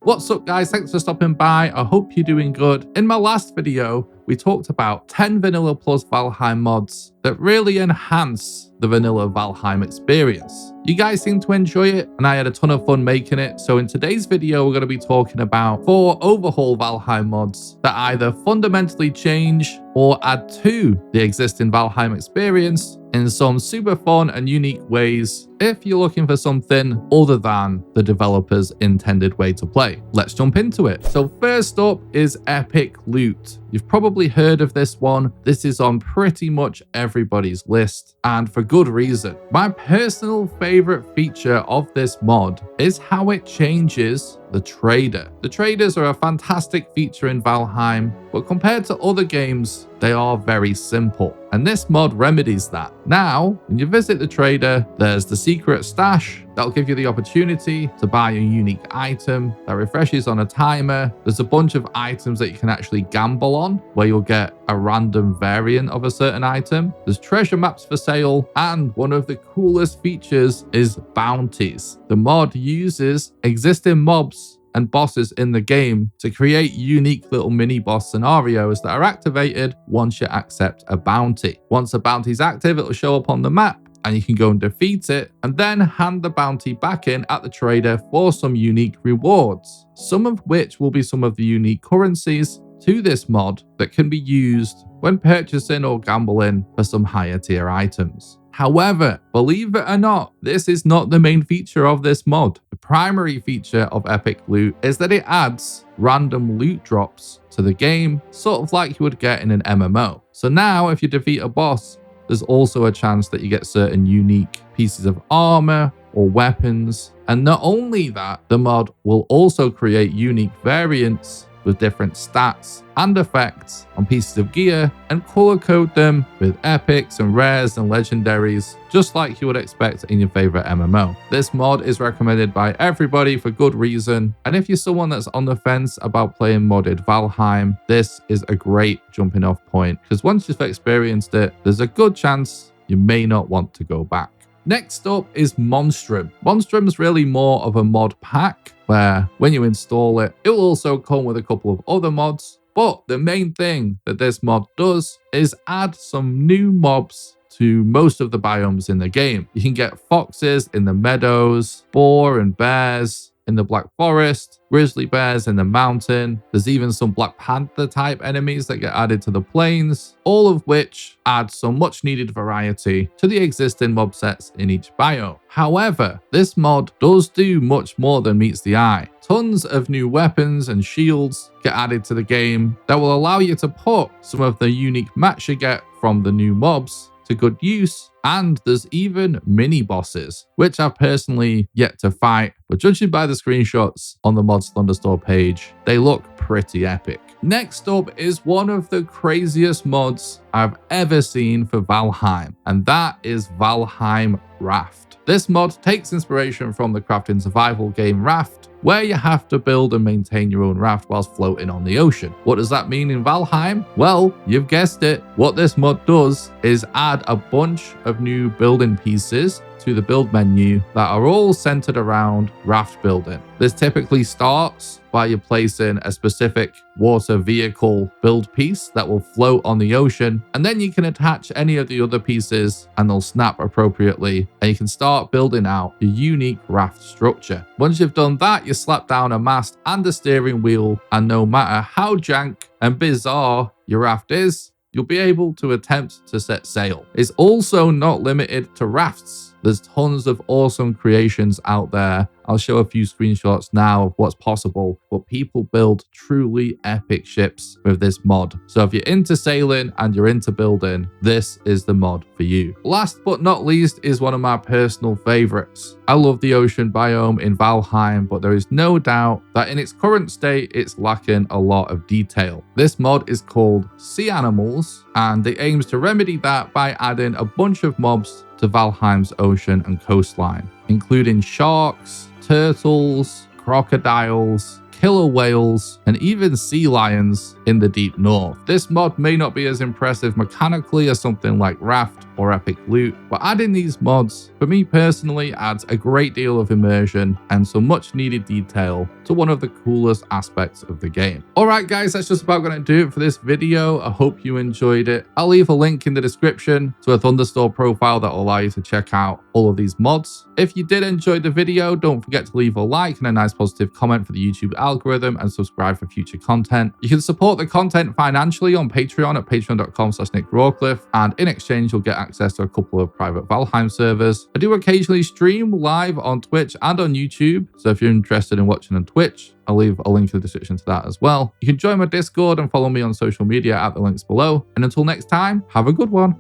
What's up guys, thanks for stopping by. I hope you're doing good. In my last video, we talked about 10 vanilla plus Valheim mods that really enhance the vanilla Valheim experience. You guys seem to enjoy it and I had a ton of fun making it. So in today's video, we're going to be talking about 4 overhaul Valheim mods that either fundamentally change or add to the existing Valheim experience in some super fun and unique ways if you're looking for something other than the developer's intended way to play. Let's jump into it. So first up is epic loot. You've probably heard of this one. This is on pretty much everybody's list, and for good reason. My personal favorite feature of this mod is how it changes the trader. The traders are a fantastic feature in Valheim, but compared to other games, they are very simple. And this mod remedies that. Now, when you visit the trader, there's the secret stash that'll give you the opportunity to buy a unique item that refreshes on a timer. There's a bunch of items that you can actually gamble on, where you'll get a random variant of a certain item. There's treasure maps for sale, and one of the coolest features is bounties. The mod uses existing mobs and bosses in the game to create unique little mini boss scenarios that are activated once you accept a bounty. Once a bounty is active, it'll show up on the map and you can go and defeat it and then hand the bounty back in at the trader for some unique rewards, some of which will be some of the unique currencies to this mod that can be used when purchasing or gambling for some higher tier items. However, believe it or not, this is not the main feature of this mod. The primary feature of Epic Loot is that it adds random loot drops to the game, sort of like you would get in an MMO. So now if you defeat a boss, there's also a chance that you get certain unique pieces of armor or weapons. And not only that, the mod will also create unique variants with different stats and effects on pieces of gear and color code them with epics and rares and legendaries, just like you would expect in your favorite MMO. This mod is recommended by everybody for good reason, and if you're someone that's on the fence about playing modded Valheim, this is a great jumping off point, because once you've experienced it, there's a good chance you may not want to go back. Next up is Monstrum. Monstrum's really more of a mod pack, where when you install it, it will also come with a couple of other mods. But the main thing that this mod does is add some new mobs to most of the biomes in the game. You can get foxes in the meadows, boar and bears in the Black Forest, grizzly bears in the mountain. There's even some Black Panther type enemies that get added to the plains, all of which add some much needed variety to the existing mob sets in each biome. However, this mod does do much more than meets the eye. Tons of new weapons and shields get added to the game that will allow you to put some of the unique mats you get from the new mobs to good use, and there's even mini bosses, which I've personally yet to fight, but judging by the screenshots on the mod's Thunderstore page, they look pretty epic. Next up is one of the craziest mods I've ever seen for Valheim, and that is Valheim Raft. This mod takes inspiration from the crafting survival game Raft, where you have to build and maintain your own raft whilst floating on the ocean. What does that mean in Valheim? Well, you've guessed it. What this mod does is add a bunch of new building pieces to the build menu that are all centered around raft building. This typically starts by you placing a specific water vehicle build piece that will float on the ocean, and then you can attach any of the other pieces and they'll snap appropriately, and you can start building out your unique raft structure. Once you've done that, you slap down a mast and a steering wheel, and no matter how jank and bizarre your raft is, you'll be able to attempt to set sail. It's also not limited to rafts. There's tons of awesome creations out there. I'll show a few screenshots now of what's possible, but people build truly epic ships with this mod. So if you're into sailing and you're into building, this is the mod for you. Last but not least is one of my personal favorites. I love the ocean biome in Valheim, but there is no doubt that in its current state, it's lacking a lot of detail. This mod is called Sea Animals, and it aims to remedy that by adding a bunch of mobs to Valheim's ocean and coastline, including sharks, turtles, crocodiles, killer whales, and even sea lions in the deep north. This mod may not be as impressive mechanically as something like Raft or Epic Loot, but adding these mods, for me personally, adds a great deal of immersion and some much needed detail to one of the coolest aspects of the game. Alright guys, that's just about going to do it for this video. I hope you enjoyed it. I'll leave a link in the description to a thunderstore profile that will allow you to check out all of these mods. If you did enjoy the video, don't forget to leave a like and a nice positive comment for the YouTube algorithm, and subscribe for future content. You can support the content financially on Patreon at patreon.com/nickrawcliffe, and in exchange you'll get access to a couple of private Valheim servers. I do occasionally stream live on Twitch and on YouTube, so if you're interested in watching on Twitch, I'll leave a link in the description to that as well. You can join my Discord and follow me on social media at the links below. And until next time, have a good one.